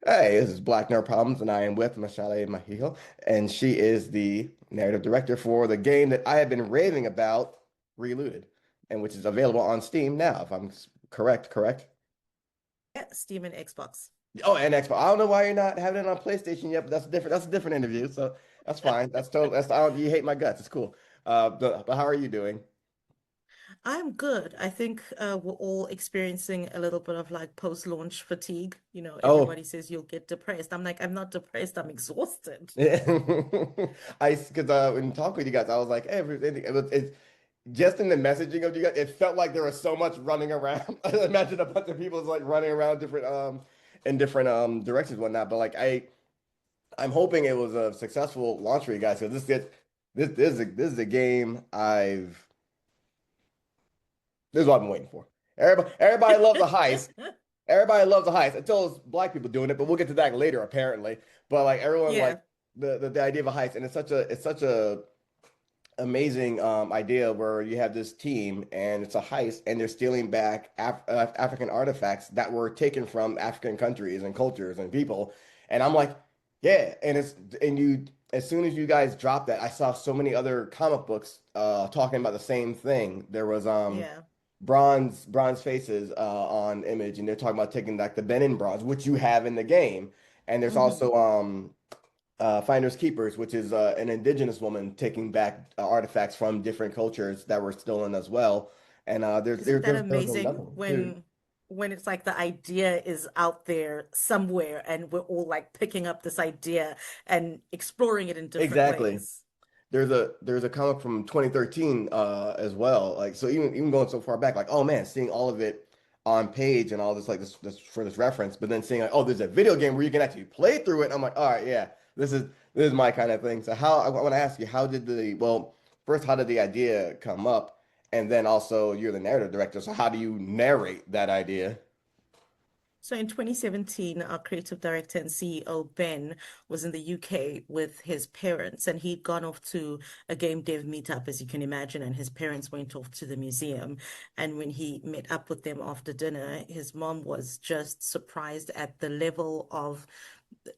Hey, this is Black Nerd Problems, and I am with Mohale Mashigo, and she is the narrative director for the game that I have been raving about, Relooted, and which is available on Steam now, if I'm correct. Yeah, Steam and Xbox. Oh, and Xbox. I don't know why you're not having it on PlayStation yet, but that's different. That's a different interview, so that's fine. That's total. That's I don't, you hate my guts. It's cool. But how are you doing? I'm good. I think we're all experiencing a little bit of like post-launch fatigue. Oh, Everybody says you'll get depressed. I'm like, I'm not depressed, I'm exhausted. yeah. Because when talking with you guys, I was like, hey, it's just in the messaging of you guys, it felt like there was so much running around. I imagine a bunch of people like running around different in different directions and whatnot. But like I'm hoping it was a successful launch for you guys because this is a game this is what I've been waiting for. Everybody loves a heist. Everybody loves a heist until it's black people doing it, but we'll get to that later apparently. But like everyone like Yeah. the idea of a heist, and it's such a amazing idea where you have this team and it's a heist and they're stealing back African artifacts that were taken from African countries and cultures and people. And I'm like, yeah. And as soon as you guys dropped that, I saw so many other comic books talking about the same thing. There was Yeah. bronze faces on Image, and they're talking about taking like the Benin bronze, which you have in the game. And there's hmm also Finders Keepers, which is an indigenous woman taking back artifacts from different cultures that were stolen as well. And Isn't that there's a amazing level. when it's like the idea is out there somewhere and we're all like picking up this idea and exploring it in different Exactly. ways? There's a comic from 2013 as well. Like so even going so far back, like oh man, seeing all of it on page and all this like this for this reference, but then seeing like oh there's a video game where you can actually play through it. And I'm like all right, yeah, this is my kind of thing. So how I want to ask you, how did the well first how did the idea come up, and then also you're the narrative director, so how do you narrate that idea? So in 2017, our creative director and CEO, Ben, was in the UK with his parents, and he'd gone off to a game dev meetup, as you can imagine, and his parents went off to the museum. And when he met up with them after dinner, his mom was just surprised at the level of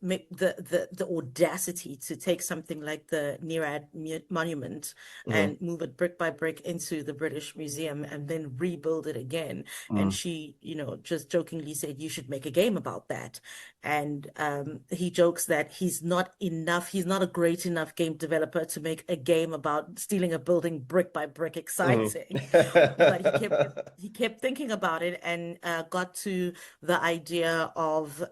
the audacity to take something like the Nirad monument Hmm. and move it brick by brick into the British Museum and then rebuild it again. And she, just jokingly said, "You should make a game about that." And he jokes that he's not a great enough game developer to make a game about stealing a building brick by brick Hmm. exciting. But he kept thinking about it and got to the idea of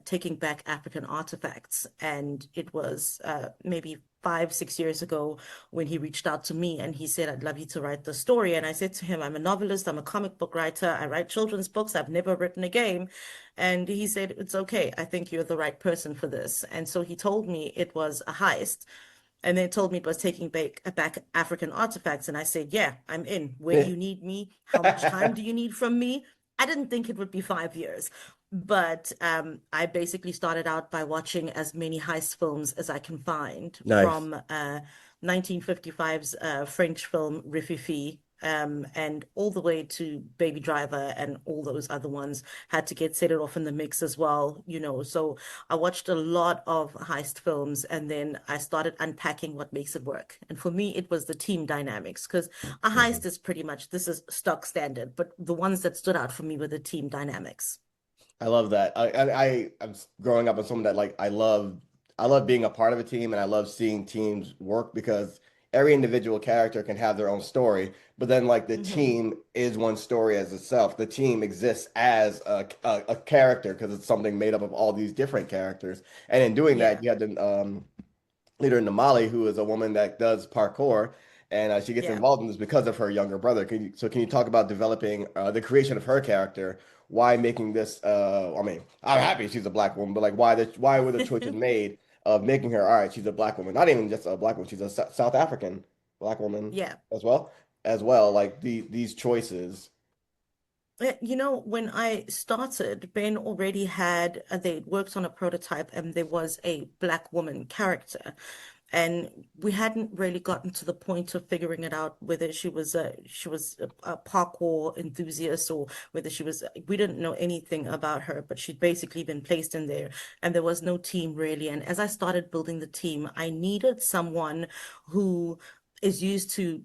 taking back African artifacts. And it was maybe 5, 6 years ago when he reached out to me and he said, "I'd love you to write the story." And I said to him, "I'm a novelist, I'm a comic book writer, I write children's books, I've never written a game." And he said, "It's okay. I think you're the right person for this." And so he told me it was a heist. And then told me it was taking back African artifacts. And I said, "Yeah, I'm in. Where do you need me? How much time do you need from me?" I didn't think it would be 5 years. But I basically started out by watching as many heist films as I can find Nice. from 1955's French film Rififi, and all the way to Baby Driver and all those other ones had to get set it off in the mix as well. So I watched a lot of heist films and then I started unpacking what makes it work. And for me, it was the team dynamics because a Mhm. heist is pretty much this is stock standard, but the ones that stood out for me were the team dynamics. I love that. I'm growing up as someone that like I love being a part of a team and I love seeing teams work because every individual character can have their own story, but then like the hmm team is one story as itself. The team exists as a character because it's something made up of all these different characters. And in doing that, Yeah, you had the leader in Namali, who is a woman that does parkour, and she gets yeah. involved in this because of her younger brother. Can you talk about developing the creation of her character? Why making this? I mean, I'm happy she's a black woman, but like, why were the choices made of making her? All right, she's a black woman, not even just a black woman. She's a South African black woman Yeah. as well. As well, like these choices. When I started, Ben already had, they worked on a prototype and there was a black woman character. and we hadn't really gotten to the point of figuring it out whether she was a parkour enthusiast or whether we didn't know anything about her, but she'd basically been placed in there, and there was no team really. And as I started building the team, I needed someone who is used to,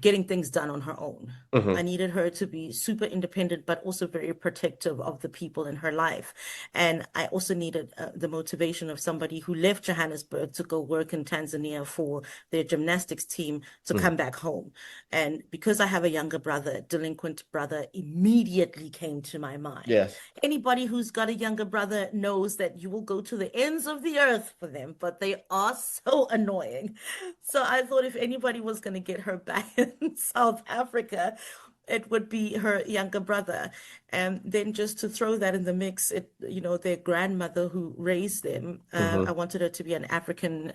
getting things done on her own. I Hmm. needed her to be super independent, but also very protective of the people in her life. And I also needed the motivation of somebody who left Johannesburg to go work in Tanzania for their gymnastics team to Hmm. come back home. And because I have a younger brother, delinquent brother immediately came to my mind. Yes. Anybody who's got a younger brother knows that you will go to the ends of the earth for them, but they are so annoying. So I thought if anybody was going to get her back in South Africa, it would be her younger brother. And then just to throw that in the mix, their grandmother who raised them, I Hmm. wanted her to be an African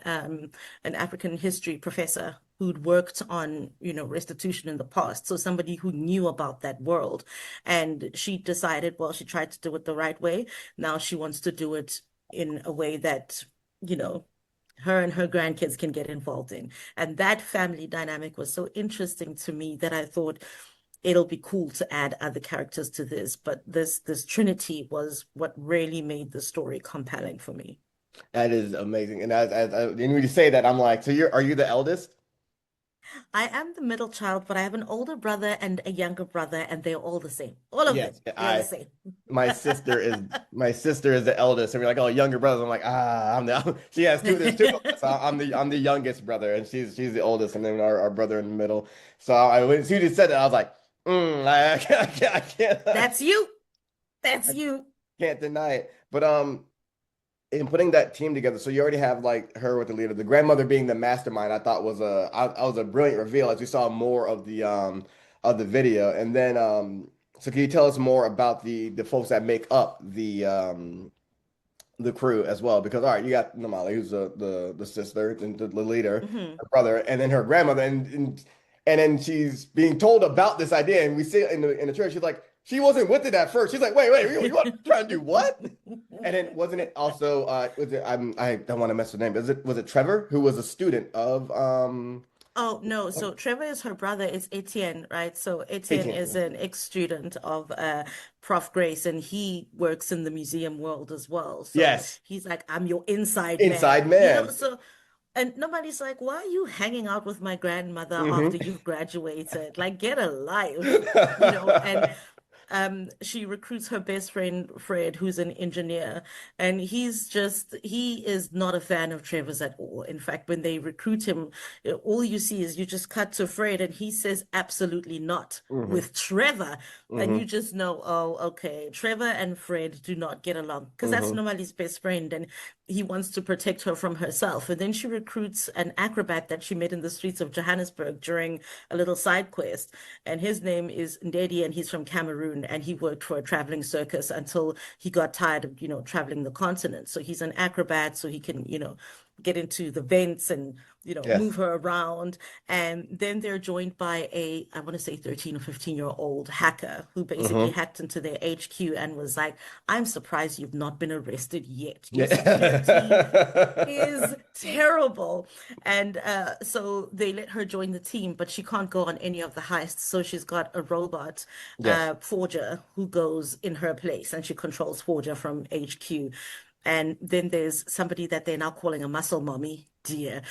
history professor who'd worked on, restitution in the past. So somebody who knew about that world. And she decided, well, she tried to do it the right way. Now she wants to do it in a way that, you know, her and her grandkids can get involved in. And that family dynamic was so interesting to me that I thought it'll be cool to add other characters to this. But this Trinity was what really made the story compelling for me. That is amazing. And and when you say that, I'm like, so are you the eldest? I am the middle child, but I have an older brother and a younger brother, and they're all the same. All of them, Yes. they're the same. My sister is the eldest, and we're like, oh, younger brothers. I'm like, she has two. There's two of us. I'm the youngest brother, and she's the oldest, and then our brother in the middle. So when she just said that, I was like, That's you. That's I you. can't deny it. But in putting that team together, so you already have like her with the leader, the grandmother being the mastermind. I thought I was a brilliant reveal as we saw more of the video, and then so can you tell us more about the folks that make up the crew as well? Because all right, you got Namali, who's the sister and the leader, Hmm. her brother, and then her grandmother, and then she's being told about this idea, and we see it in the church. She's like, she wasn't with it at first. She's like, wait, you want trying to do what? And then wasn't it also was it I don't want to mess with the name. Was it Trevor who was a student of Oh, no. So Trevor is her brother. It's Etienne, right? So Etienne 18? is an ex-student of Prof. Grace, and he works in the museum world as well. So Yes, he's like, I'm your inside inside man, man. So, and nobody's like, why are you hanging out with my grandmother after Hmm. you've graduated? Like, get a life, and she recruits her best friend Fred, who's an engineer, and he is not a fan of Trevor's at all. In fact, when they recruit him, all you see is you just cut to Fred and he says absolutely not Hmm. with Trevor. And you Hmm. just know, oh, okay, Trevor and Fred do not get along because that's Hmm. Normali's best friend, and he wants to protect her from herself. And then she recruits an acrobat that she met in the streets of Johannesburg during a little side quest. And his name is Ndedi, and he's from Cameroon. And he worked for a traveling circus until he got tired of, traveling the continent. So he's an acrobat, so he can, get into the vents and, Yes. move her around. And then they're joined by I want to say 13 or 15-year-old hacker who basically Hmm. hacked into their HQ and was like, I'm surprised you've not been arrested yet. Your security Yeah. is terrible. And so they let her join the team, but she can't go on any of the heists. So she's got a robot Yes. forger who goes in her place and she controls Forger from HQ. And then there's somebody that they're now calling a muscle mommy, dear,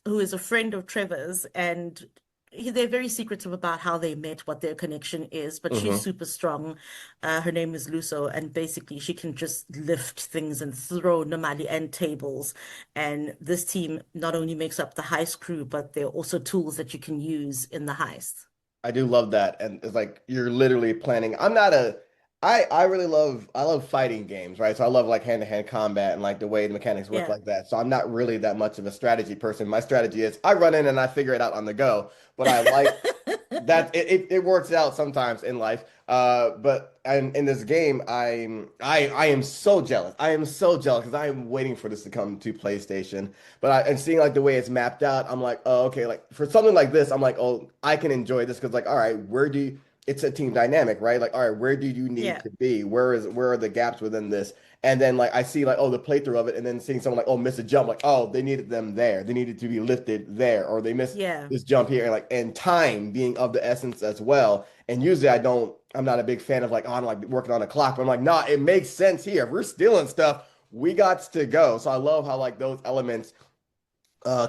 who is a friend of Trevor's. And they're very secretive about how they met, what their connection is, but she's Hmm. super strong. Her name is Luso, and basically she can just lift things and throw Namali and tables. And this team not only makes up the heist crew, but they're also tools that you can use in the heist. I do love that. And it's like you're literally planning. I'm not a I really love fighting games, right? So I love like hand-to-hand combat and like the way the mechanics work Yeah. like that. So I'm not really that much of a strategy person. My strategy is I run in and I figure it out on the go. But I like that it works out sometimes in life. But in this game, I am so jealous. I am so jealous because I am waiting for this to come to PlayStation. And seeing like the way it's mapped out, I'm like, oh, okay. Like for something like this, I'm like, oh, I can enjoy this because like, all right, where do you? It's a team dynamic, right? Like, all right, where do you need Yeah. to be? Where are the gaps within this? And then like I see like, oh, the playthrough of it, and then seeing someone like, oh, miss a jump, like, oh, they needed them there. They needed to be lifted there, or they missed Yeah. this jump here, and like and time being of the essence as well. And usually I'm not a big fan of like, oh, I'm like working on a clock, but I'm like, nah, it makes sense here. If we're stealing stuff, we got to go. So I love how like those elements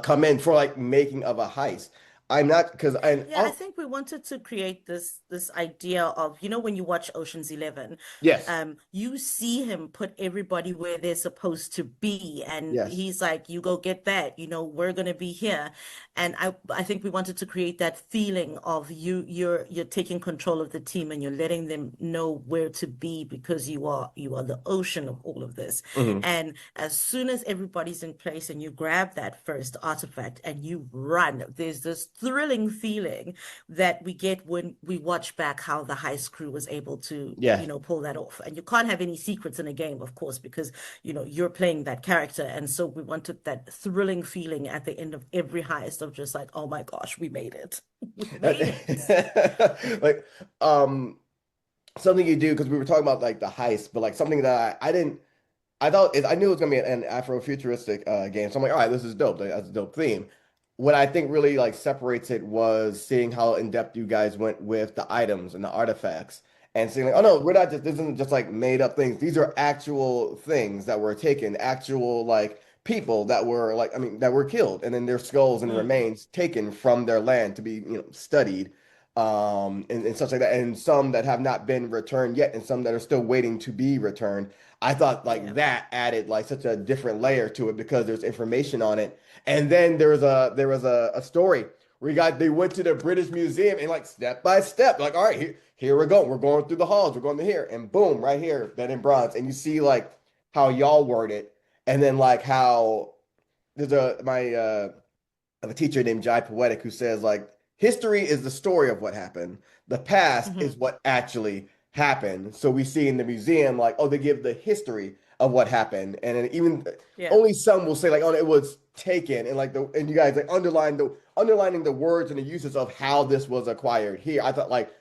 come in for like making of a heist. I'm not because and Yeah, I oh think we wanted to create this idea of, when you watch Ocean's 11, yes, you see him put everybody where they're supposed to be, and yes, he's like, "You go get that, we're gonna be here." And I think we wanted to create that feeling of you're taking control of the team and you're letting them know where to be because you are the ocean of all of this. hmm And as soon as everybody's in place and you grab that first artifact and you run, there's this thrilling feeling that we get when we watch back how the heist crew was able to, yeah. pull that off. And you can't have any secrets in a game, of course, because, you're playing that character. And so we wanted that thrilling feeling at the end of every heist of just like, oh my gosh, we made it. We made it. Like something you do because we were talking about like the heist, but like something that I didn't I knew it was gonna be an Afro-futuristic game. So I'm like, all right, this is dope. Like, that's a dope theme. What I think really like separates it was seeing how in depth you guys went with the items and the artifacts, and seeing like, oh Yeah. no, we're not just this isn't just like made up things. These are actual things that were taken, actual like people that were like, I mean, that were killed, and then their skulls and Mm, remains taken from their land to be, studied, and such like that, and some that have not been returned yet, and some that are still waiting to be returned. I thought like yeah. that added like such a different layer to it because there's information on it. And then there was a story where they went to the British Museum and like step by step, like, all right, here we go. We're going through the halls, we're going to here, and boom, right here, that in bronze. And you see like how y'all word it, and then like how there's I have a teacher named Jai Poetic who says like history is the story of what happened. The past is Hmm. what actually happened. So we see in the museum like, oh, they give the history of what happened, and then even Yeah. only some will say like, oh, it was taken, and like and you guys like underlining the words and the uses of how this was acquired. Here, I thought like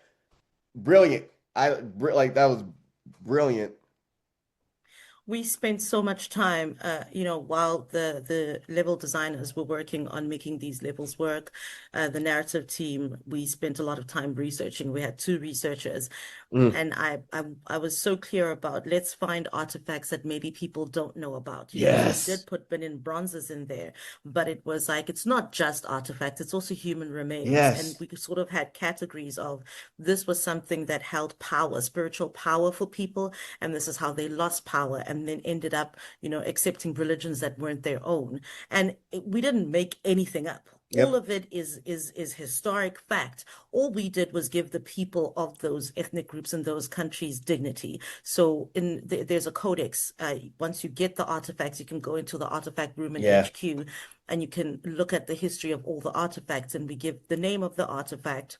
brilliant. Like that was brilliant. We spent so much time, while the level designers were working on making these levels work. The narrative team, we spent a lot of time researching. We had two researchers, Mm, and I was so clear about let's find artifacts that maybe people don't know about. So we yes, did put bin and bronzes in there, but it was like it's not just artifacts; it's also human remains, and yes, we sort of had categories of this was something that held power, spiritual power for people, and this is how they lost power and then ended up, accepting religions that weren't their own. And we didn't make anything up. All yep, of it is historic fact. All we did was give the people of those ethnic groups in those countries dignity. So there's a codex. Once you get the artifacts, you can go into the artifact room in yeah, HQ and you can look at the history of all the artifacts, and we give the name of the artifact,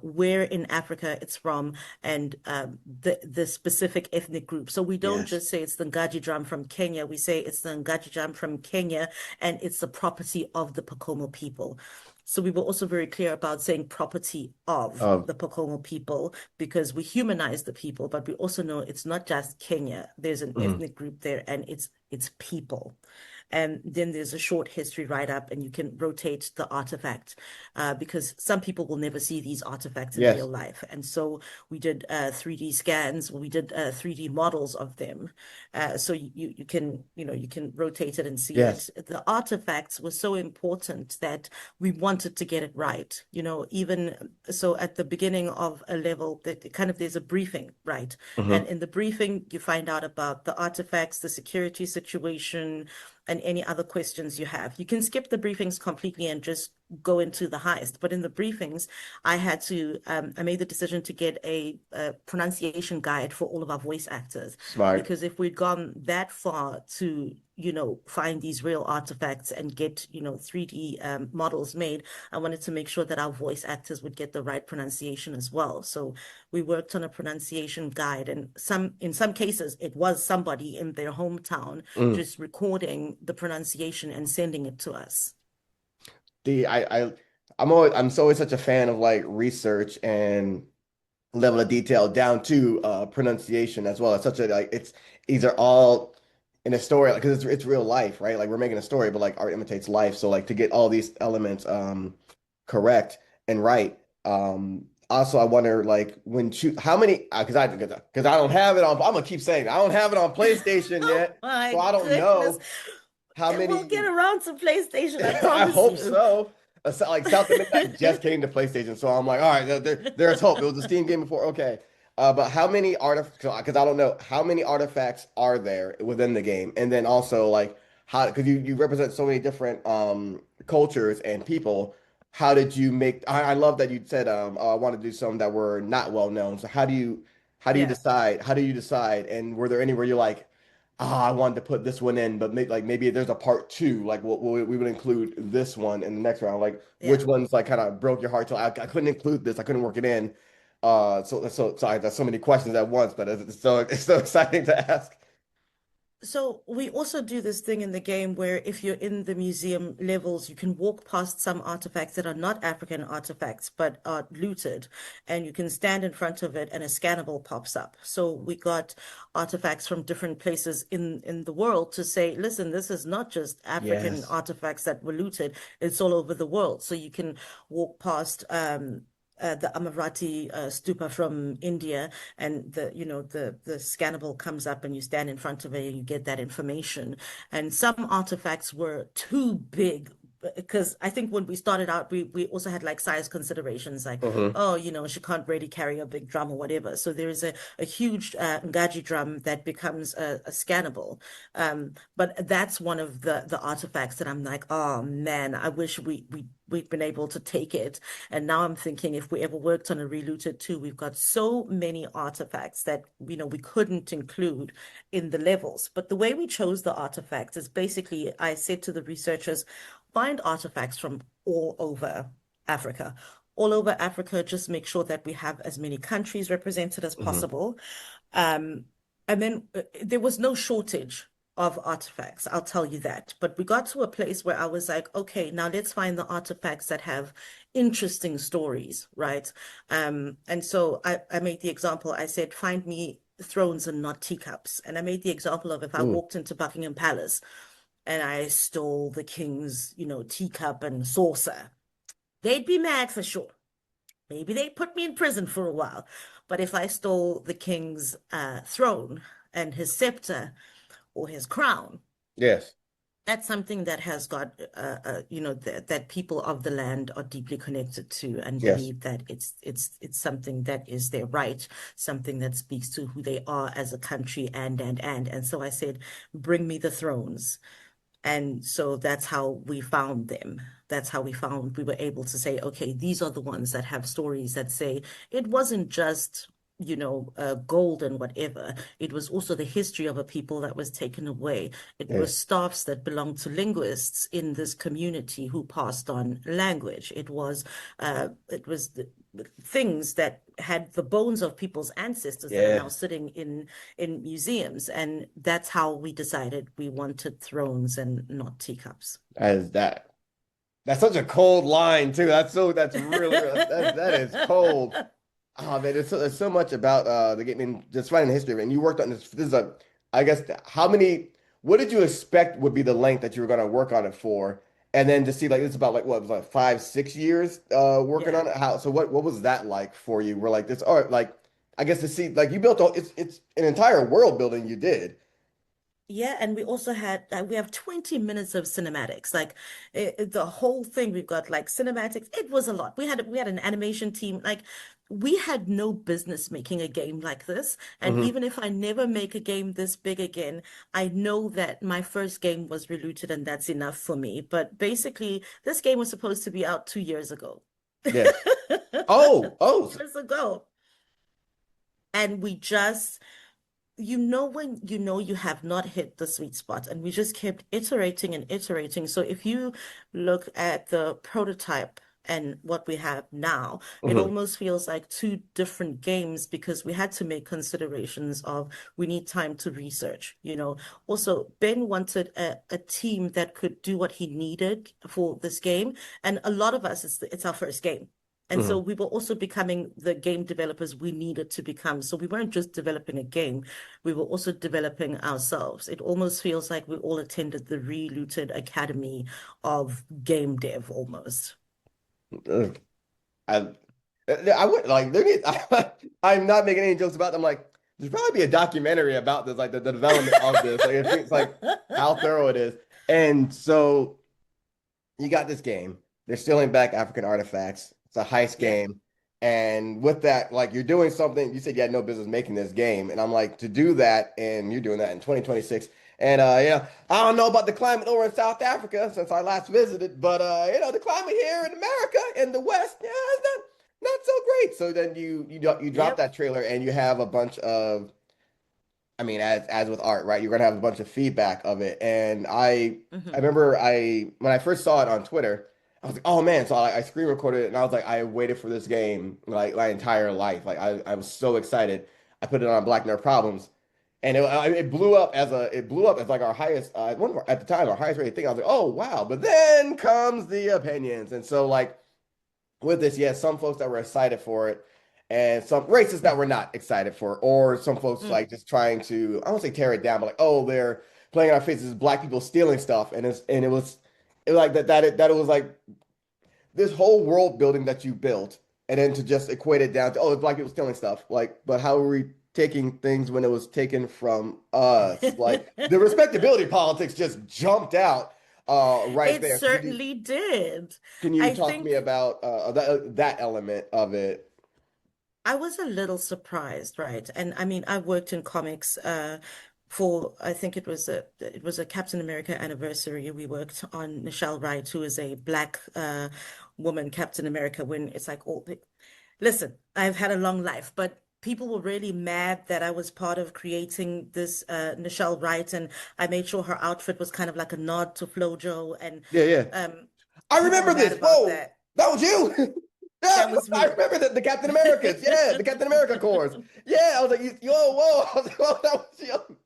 where in Africa it's from, and the specific ethnic group. So we don't yes, just say it's the Ngaji drum from Kenya. We say it's the Ngaji drum from Kenya, and it's the property of the Pokomo people. So we were also very clear about saying property of um, the Pokomo people because we humanize the people, but we also know it's not just Kenya. There's an mhm, ethnic group there, and it's people. And then there's a short history write-up, and you can rotate the artifact, because some people will never see these artifacts in real yes, life. And so we did 3D scans, we did 3D models of them. So you can rotate it and see it. yes. The artifacts were so important that we wanted to get it right. Even so at the beginning of a level that kind of there's a briefing, right? And Mhm. in the briefing, you find out about the artifacts, the security situation, and any other questions you have. You can skip the briefings completely and just go into the heist. But in the briefings, I made the decision to get a pronunciation guide for all of our voice actors. Smart. Because if we'd gone that far to, find these real artifacts and get, 3D models made, I wanted to make sure that our voice actors would get the right pronunciation as well. So we worked on a pronunciation guide, and in some cases, it was somebody in their hometown Mm. just recording the pronunciation and sending it to us. The I'm so always such a fan of like research and level of detail down to pronunciation as well. It's such a like it's these are all in a story because it's real life, right? Like we're making a story, but like art imitates life. So like to get all these elements correct and right. Also, I wonder like when choose how many because I don't have it on. I'm gonna keep saying it. I don't have it on PlayStation Oh yet, so my I don't goodness. know how We'll get many. around to PlayStation, I I promise hope you. so. Like South of Midnight just came to PlayStation, so I'm like, all right, there's hope. It was a Steam game before, okay. But how many artifacts? Because I don't know how many artifacts are there within the game, and then also like how because you represent so many different cultures and people. How did you make? I love that you said oh, I want to do some that were not well known. So how do you Yeah, decide? How do you decide? And were there any where you're like, I wanted to put this one in, but maybe there's a part two. Like we would include this one in the next round. Like which yeah. ones like kind of broke your heart? So I couldn't include this. I couldn't work it in. So sorry. There's so many questions at once, but it's so exciting to ask. So we also do this thing in the game where if you're in the museum levels, you can walk past some artifacts that are not African artifacts, but are looted, and you can stand in front of it and a scannable pops up. So we got artifacts from different places in the world to say, listen, this is not just African Yes. artifacts that were looted, it's all over the world. So you can walk past the Amaravati stupa from India, and the scannable comes up, and you stand in front of it, and you get that information. And some artifacts were too big. Because I think when we started out, we also had like size considerations, like, Hmm. oh, she can't really carry a big drum or whatever. So there is a huge Ngaji drum that becomes a scannable. But that's one of the artifacts that I'm like, oh man, I wish we'd been able to take it. And now I'm thinking if we ever worked on a Relooted 2, we've got so many artifacts that we couldn't include in the levels. But the way we chose the artifacts is basically I said to the researchers, find artifacts from all over Africa. All over Africa, just make sure that we have as many countries represented as Hmm. possible. Um, and then there was no shortage of artifacts, I'll tell you that. But we got to a place where I was like, okay, now let's find the artifacts that have interesting stories, right? And so I made the example, I said, find me thrones and not teacups. And I made the example of if I Mm. walked into Buckingham Palace and I stole the king's, teacup and saucer, they'd be mad for sure. Maybe they put me in prison for a while. But if I stole the king's throne and his scepter or his crown, Yes. that's something that has got, that people of the land are deeply connected to and Yes. believe that it's something that is their right, something that speaks to who they are as a country, and. So I said, bring me the thrones. And so that's how we found them. That's how we were able to say, okay, these are the ones that have stories that say it wasn't just, gold and whatever. It was also the history of a people that was taken away. It Yes. was staffs that belonged to linguists in this community who passed on language. It was things that had the bones of people's ancestors that are now Yes. sitting in museums. And that's how we decided we wanted thrones and not teacups. That is that. That's such a cold line too. That's really that is cold. Oh man, there's so much about the game and just finding the history of it. And you worked on this. This is a, I guess, how many? What did you expect would be the length that you were going to work on it for? And then to see like it's about like what it was like 5, 6 years working Yeah. on it. How so? What was that like for you? We're like this. All right, like I guess to see like you built all it's an entire world building you did. Yeah, and we also had we have 20 minutes of cinematics. Like the whole thing, we've got like cinematics. It was a lot. We had an animation team. Like we had no business making a game like this. And Hmm. even if I never make a game this big again, I know that my first game was Relooted and that's enough for me. But basically, this game was supposed to be out 2 years ago. Yes. 2 Oh. years ago. And we just when you have not hit the sweet spot, and we just kept iterating and iterating. So if you look at the prototype and what we have now, it Hmm. almost feels like two different games because we had to make considerations of we need time to research. Also, Ben wanted a team that could do what he needed for this game, and a lot of us, it's our first game. And so Hmm. we were also becoming the game developers we needed to become. So we weren't just developing a game, we were also developing ourselves. It almost feels like we all attended the Relooted Academy of game dev almost. Ugh. I, I would like there need, I'm not making any jokes about them. Like, there's probably be a documentary about this, like the development of this. Like, it's like how thorough it is. And so you got this game. They're stealing back African artifacts. It's a heist Yeah. game. And with that, like you're doing something, you said you had no business making this game. And I'm like, to do that, and you're doing that in 2026. And I don't know about the climate over in South Africa since I last visited, but the climate here in America in the West, yeah, it's not so great. So then you drop Yep. that trailer and you have a bunch of, I mean, as with art, right? You're gonna have a bunch of feedback of it. And I Hmm. remember when I first saw it on Twitter, I was like, oh man. So I screen recorded it and I was like, I waited for this game like my entire life. Like I was so excited. I put it on Black Nerd Problems. And it blew up as like our highest one of at the time our highest rated thing. I was like, oh wow. But then comes the opinions. And so like with this, yes, some folks that were excited for it, and some racists that were not excited for it, or some folks Mm. like just trying to, I don't say tear it down, but like, oh, they're playing in our faces, black people stealing stuff, and it was like that it was like this whole world building that you built, and then to just equate it down to, oh, it's black people stealing stuff, like, but how are we taking things when it was taken from us? Like the respectability politics just jumped out right It there. So certainly did. can you I talk to me think about that element of it? I was a little surprised, right? And I mean, I worked in comics for I think it was a Captain America anniversary. We worked on Nichelle Wright, who is a black woman Captain America. When it's like, oh, listen, I've had a long life, but people were really mad that I was part of creating this Nichelle Wright, and I made sure her outfit was kind of like a nod to FloJo, and Yeah, yeah. um, I people were remember mad this. about Whoa, that. that was you. Yeah, That was I me. remember the Captain Americas. Yeah, the Captain America cores. Yeah, I was like, whoa. I was like, whoa, that was you.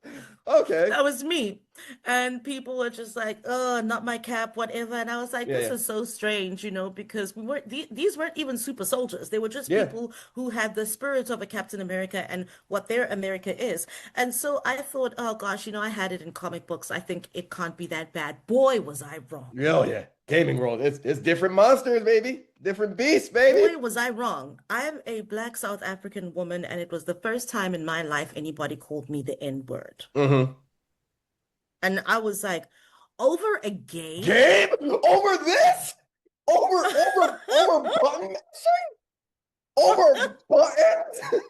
Okay. That was me. And people were just like, oh, not my cap, whatever. And I was like, Yeah, this yeah, is so strange, because we weren't, these weren't even super soldiers. They were just yeah. people who had the spirit of a Captain America and what their America is. And so I thought, oh gosh, I had it in comic books. I think it can't be that bad. Boy, was I wrong. Oh yeah. Gaming world. It's different monsters, baby. Different beasts, baby. Boy, was I wrong. I'm a black South African woman, and it was the first time in my life anybody called me the N-word. Mm-hmm. And I was like, over a game? Game over this? Over button mashing? Over buttons?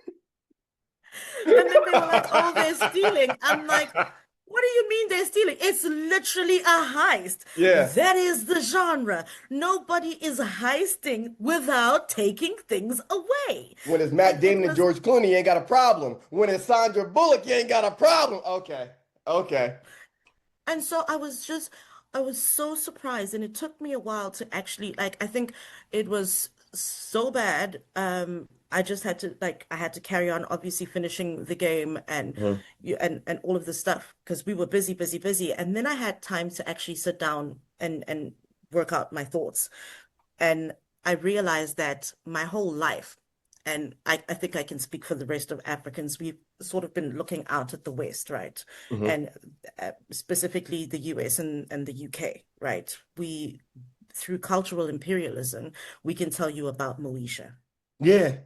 And then they were like, oh, they're stealing. I'm like, what do you mean they're stealing? It's literally a heist. Yeah. That is the genre. Nobody is heisting without taking things away. When it's And Matt it Damon and was, George Clooney, you ain't got a problem. When it's Sandra Bullock, you ain't got a problem. Okay. Okay. and so I was so surprised. And it took me a while to actually, like, I think it was so bad. I just had to, like, I had to carry on, obviously finishing the game and Mhm. and all of the stuff because we were busy, busy, busy. And then I had time to actually sit down and work out my thoughts. And I realized that my whole life, and I think I can speak for the rest of Africans, we've sort of been looking out at the West, right? Mhm. And specifically the US and the UK, right? Through cultural imperialism, we can tell you about Moesha. Yeah.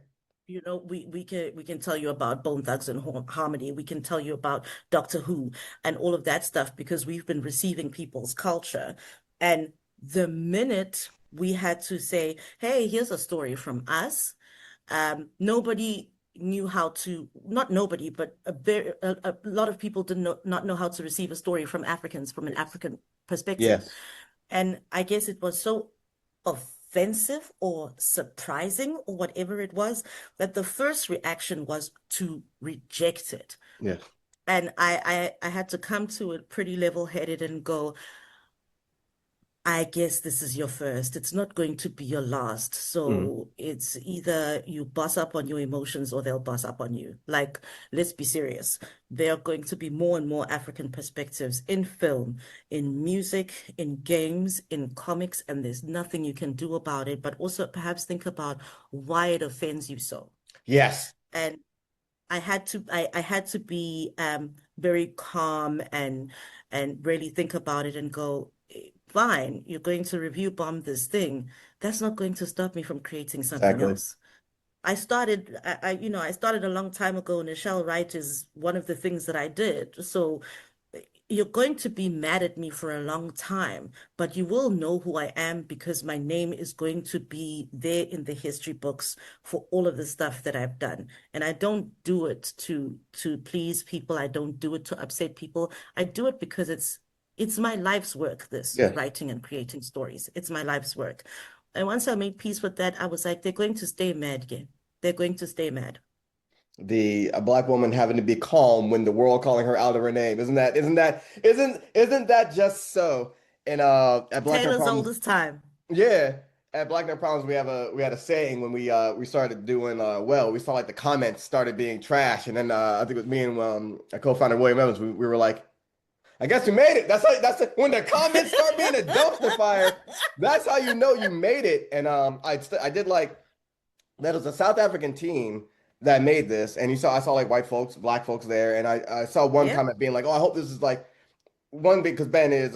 We can tell you about Bone Thugs and Harmony. We can tell you about Doctor Who and all of that stuff because we've been receiving people's culture. And the minute we had to say, "Hey, here's a story from us," nobody knew how to. Not nobody, but a lot of people did not know how to receive a story from Africans from an African perspective. Yes. And I guess it was so offensive or surprising or whatever it was that the first reaction was to reject it. Yeah. And I had to come to it pretty level-headed and go, I guess this is your first. It's not going to be your last. Mm. So it's either you boss up on your emotions or they'll boss up on you. Like, let's be serious. There are going to be more and more African perspectives in film, in music, in games, in comics, and there's nothing you can do about it. But also perhaps think about why it offends you so. Yes, And I had to be very calm and really think about it and go, fine, you're going to review bomb this thing. That's not going to stop me from creating something exactly. else. I started a long time ago, and Michelle Wright is one of the things that I did. So you're going to be mad at me for a long time, but you will know who I am because my name is going to be there in the history books for all of the stuff that I've done. And I don't do it to please people. I don't do it to upset people. I do it because it's my life's work, this Yeah. writing and creating stories. It's my life's work. And once I made peace with that, I was like, they're going to stay mad again. They're going to stay mad. The a black woman having to be calm when the world calling her out of her name. Isn't that just so? And at Black Nerd Taylor's Problems, oldest time. yeah, at Black Nerd Problems we had a saying when we started doing well, we saw like the comments started being trash, and then I think it was me and a co-founder William Evans, we were like, I guess we made it. When the comments start being a dumpster fire, that's how you know you made it. And I did like that was a South African team that made this, and I saw like white folks, black folks there, and I saw one Yep. comment being like, "Oh, I hope this is like one because Ben is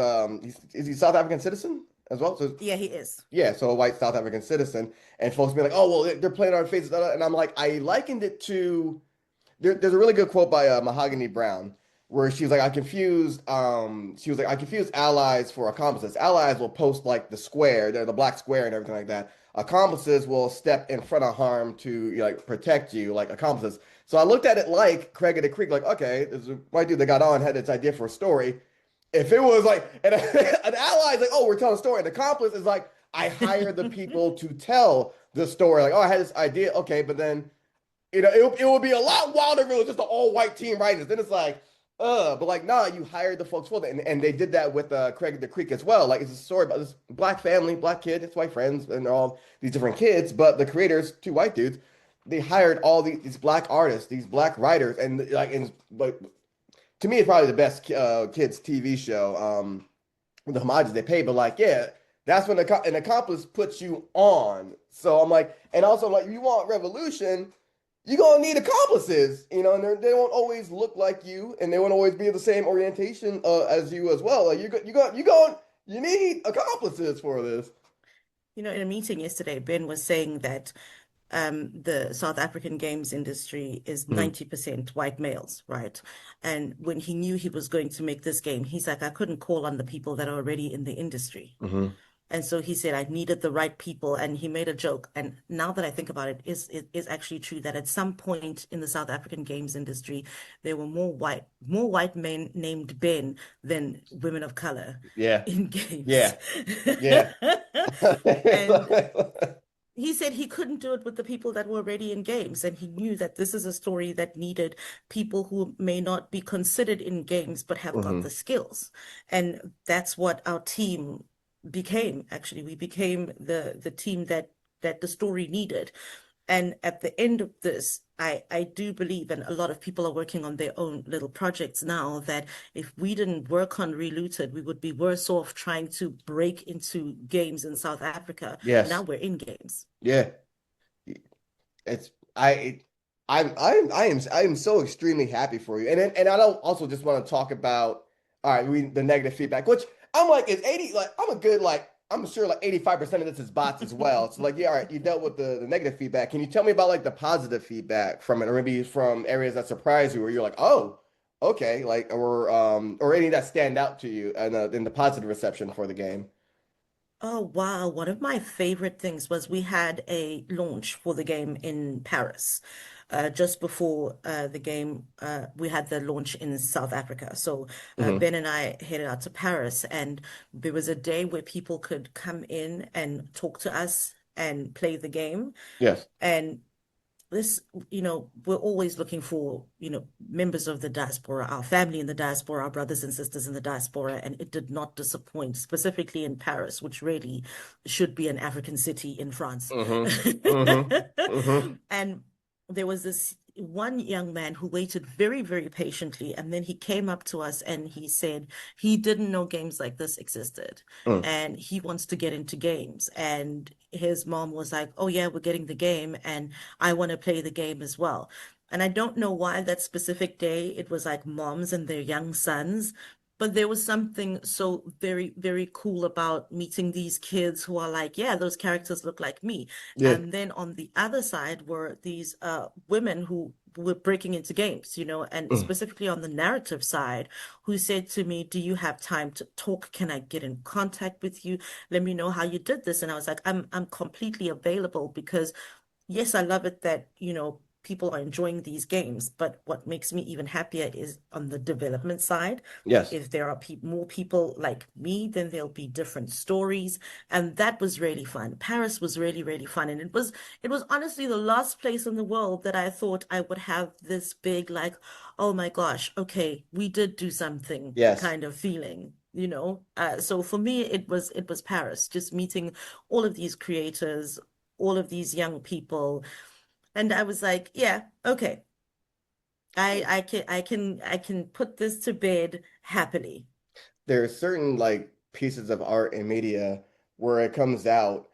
is he South African citizen as well?" So Yeah, he is. yeah, so a white South African citizen, and folks being like, "Oh, well, they're playing on our faces," and I'm like, I likened it to there's a really good quote by Mahogany Brown where she's like, she was like, I confused allies for accomplices. Allies will post like the square, the black square and everything like that. Accomplices will step in front of harm to like protect you, like accomplices. So I looked at it like Craig of the Creek, like, okay, this is a white dude that got on, had its idea for a story. If it was like an ally is like, oh, we're telling a story, an accomplice is like, I hired the people to tell the story. Like, oh, I had this idea, okay, but then it would be a lot wilder if it was just an all white team writing this. Then it's like, but like, nah, you hired the folks for that. And they did that with Craig the Creek as well. Like, it's a story about this black family, black kid, it's white friends, and they're all these different kids. But the creators, two white dudes, they hired all these black artists, these black writers, and like, to me, it's probably the best kids TV show. The homages they pay, but like, yeah, that's when an accomplice puts you on. So I'm like, and also like, if you want revolution, you're gonna need accomplices, and they won't always look like you, and they won't always be the same orientation as you as well. Like you need accomplices for this. In a meeting yesterday, Ben was saying that the South African games industry is Mhm. 90% white males, right? And when he knew he was going to make this game, he's like, I couldn't call on the people that are already in the industry. Mhm. And so he said, I needed the right people. And he made a joke. And now that I think about it, it is actually true that at some point in the South African games industry, there were more white men named Ben than women of color Yeah, in games. yeah, yeah. And he said he couldn't do it with the people that were already in games. And he knew that this is a story that needed people who may not be considered in games, but have got the Mhm. skills. And that's what our team became. Actually, we became the team that the story needed. And at the end of this, I do believe, and a lot of people are working on their own little projects now, that if we didn't work on Relooted, we would be worse off trying to break into games in South Africa. Now Yes, we're in games. yeah. It's I am so extremely happy for you. And I don't also just want to talk about all right, the negative feedback, which I'm like is 80 like I'm a good like I'm sure like 85% of this is bots as well. So like yeah, all right, you dealt with the negative feedback. Can you tell me about like the positive feedback from it or maybe from areas that surprise you where you're like, "Oh, okay," like or any that stand out to you and in the positive reception for the game. Oh, wow. One of my favorite things was we had a launch for the game in Paris. Just before the game, we had the launch in South Africa. So Hmm. Ben and I headed out to Paris, and there was a day where people could come in and talk to us and play the game. Yes. And this, we're always looking for, members of the diaspora, our family in the diaspora, our brothers and sisters in the diaspora, and it did not disappoint, specifically in Paris, which really should be an African city in France. Mm-hmm. Mm-hmm. Mm-hmm. And there was this one young man who waited very, very patiently, and then he came up to us and he said he didn't know games like this existed, Mm. and he wants to get into games. And his mom was like, "Oh yeah, we're getting the game, and I want to play the game as well." And I don't know why that specific day it was like moms and their young sons, but there was something so very, very cool about meeting these kids who are like, yeah, those characters look like me. Yeah. And then on the other side were these women who were breaking into games, and Mm. specifically on the narrative side, who said to me, "Do you have time to talk? Can I get in contact with you? Let me know how you did this." And I was like, I'm completely available because yes, I love it that, people are enjoying these games, but what makes me even happier is on the development side. Yes. If there are more people like me, then there'll be different stories. And that was really fun. Paris was really, really fun. And it was honestly the last place in the world that I thought I would have this big, like, oh my gosh, okay, we did do something Yes. kind of feeling. So for me, it was Paris, just meeting all of these creators, all of these young people, and I was like, yeah, okay. I can put this to bed happily. There are certain like pieces of art and media where it comes out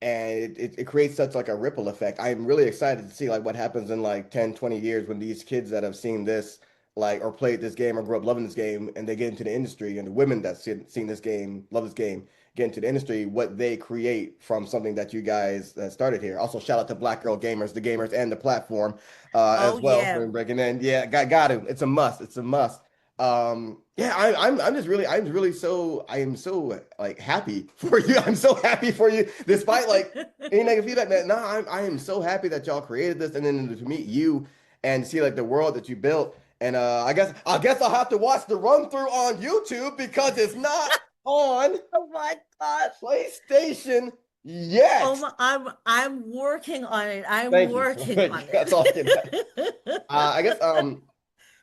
and it creates such like a ripple effect. I'm really excited to see like what happens in like 10, 20 years when these kids that have seen this like or played this game or grew up loving this game and they get into the industry and the women that seen this game, love this game, get into the industry, what they create from something that you guys started here. Also, shout out to Black Girl Gamers, the gamers and the platform Oh as well yeah. for breaking in. Yeah, got to. It's a must. It's a must. Yeah, I'm just really I am so like happy for you. I'm so happy for you, despite like any negative feedback, man. No, I am so happy that y'all created this and then to meet you and see like the world that you built. And I guess I'll have to watch the run through on YouTube because it's not on Oh my gosh. PlayStation Oh yet. my, I'm working on it. I'm Thank you. working on That's all I can ask. it. I guess I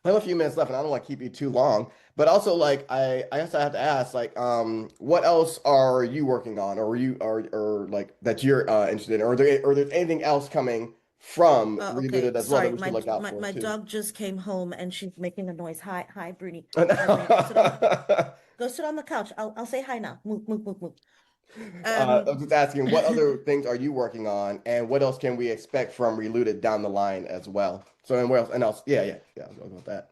have a few minutes left, and I don't want to keep you too long. But also, like, I guess I have to ask, like, what else are you working on, or you or like that you're interested in, or there's anything else coming from Okay, Relooted as well that sorry. we should My look out my for my too? dog just came home and she's making a noise. Hi, Bruni. Hi, Bruni. Go sit on the couch. I'll say hi now. Move, move, move, move. I was Um, just asking, what other things are you working on, and what else can we expect from Relooted down the line as well? So, and where else? And else, yeah. I was going with that.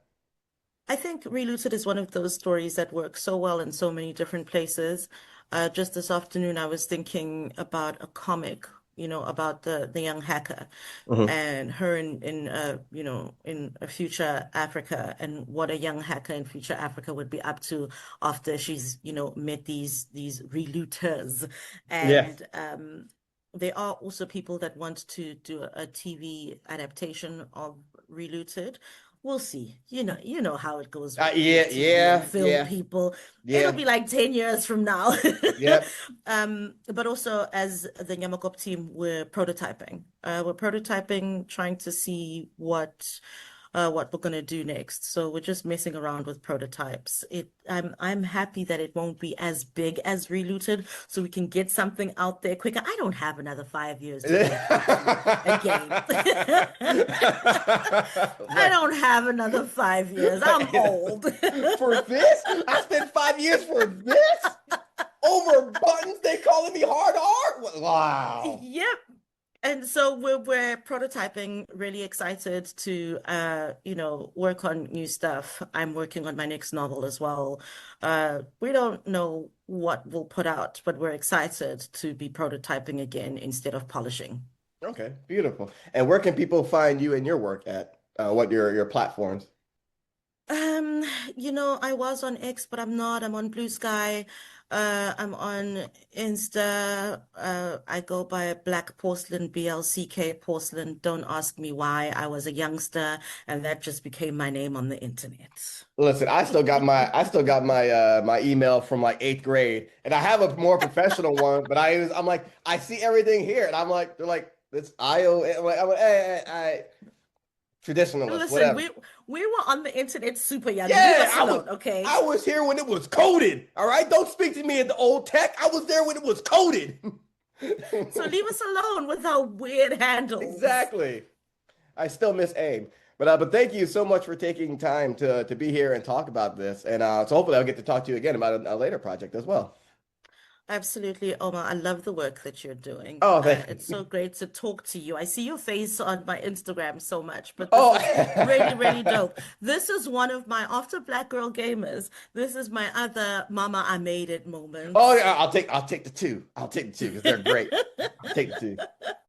I think Relooted is one of those stories that work so well in so many different places. Just this afternoon, I was thinking about a comic, about the young hacker Hmm. and her in a future Africa, and what a young hacker in future Africa would be up to after she's, met these relooters. Yes. And there are also people that want to do a TV adaptation of Relooted. We'll see. You know how it goes Yeah, with TV and yeah, film yeah, people. It'll yeah. be like 10 years from now. Yep. But also as the Nyamakop team, we're prototyping. We're prototyping, trying to see what we're gonna do next. So we're just messing around with prototypes. I'm happy that it won't be as big as Relooted, so we can get something out there quicker. I don't have another 5 years to wait to do a game. I Right. don't have another 5 years. I'm old. For this? I spent 5 years for this? Over buttons they calling me hard art? Wow. Yep. And so we're prototyping, really excited to work on new stuff. I'm working on my next novel as well. We don't know what we'll put out, but we're excited to be prototyping again instead of polishing. Okay, beautiful. And where can people find you and your work at? What your platforms? Um, I was on X, but I'm not. I'm on Blue Sky. I'm on Insta. I go by Black Porcelain, BLCK Porcelain. Don't ask me why. I was a youngster, and that just became my name on the internet. Listen, I still got my my email from like eighth grade, and I have a more professional one, but I'm like, I see everything here, and I'm like, they're like, It's IO. Traditionalist, Listen, whatever. we were on the internet super young. Leave Yeah, us alone, okay? I was here when it was coded. All right, don't speak to me at the old tech. I was there when it was coded. So leave us alone with our weird handles. Exactly. I still miss AIM. But thank you so much for taking time to be here and talk about this. And so hopefully I'll get to talk to you again about a later project as well. Absolutely, Omar. I love the work that you're doing. Oh, It's so thank great to talk to you. I see your face on my Instagram so much, but this Oh. is really, really dope. This is one of my, after Black Girl Gamers, this is my other Mama I Made It Oh moments. yeah, I'll take the two. I'll take the two because they're great. I'll take the two.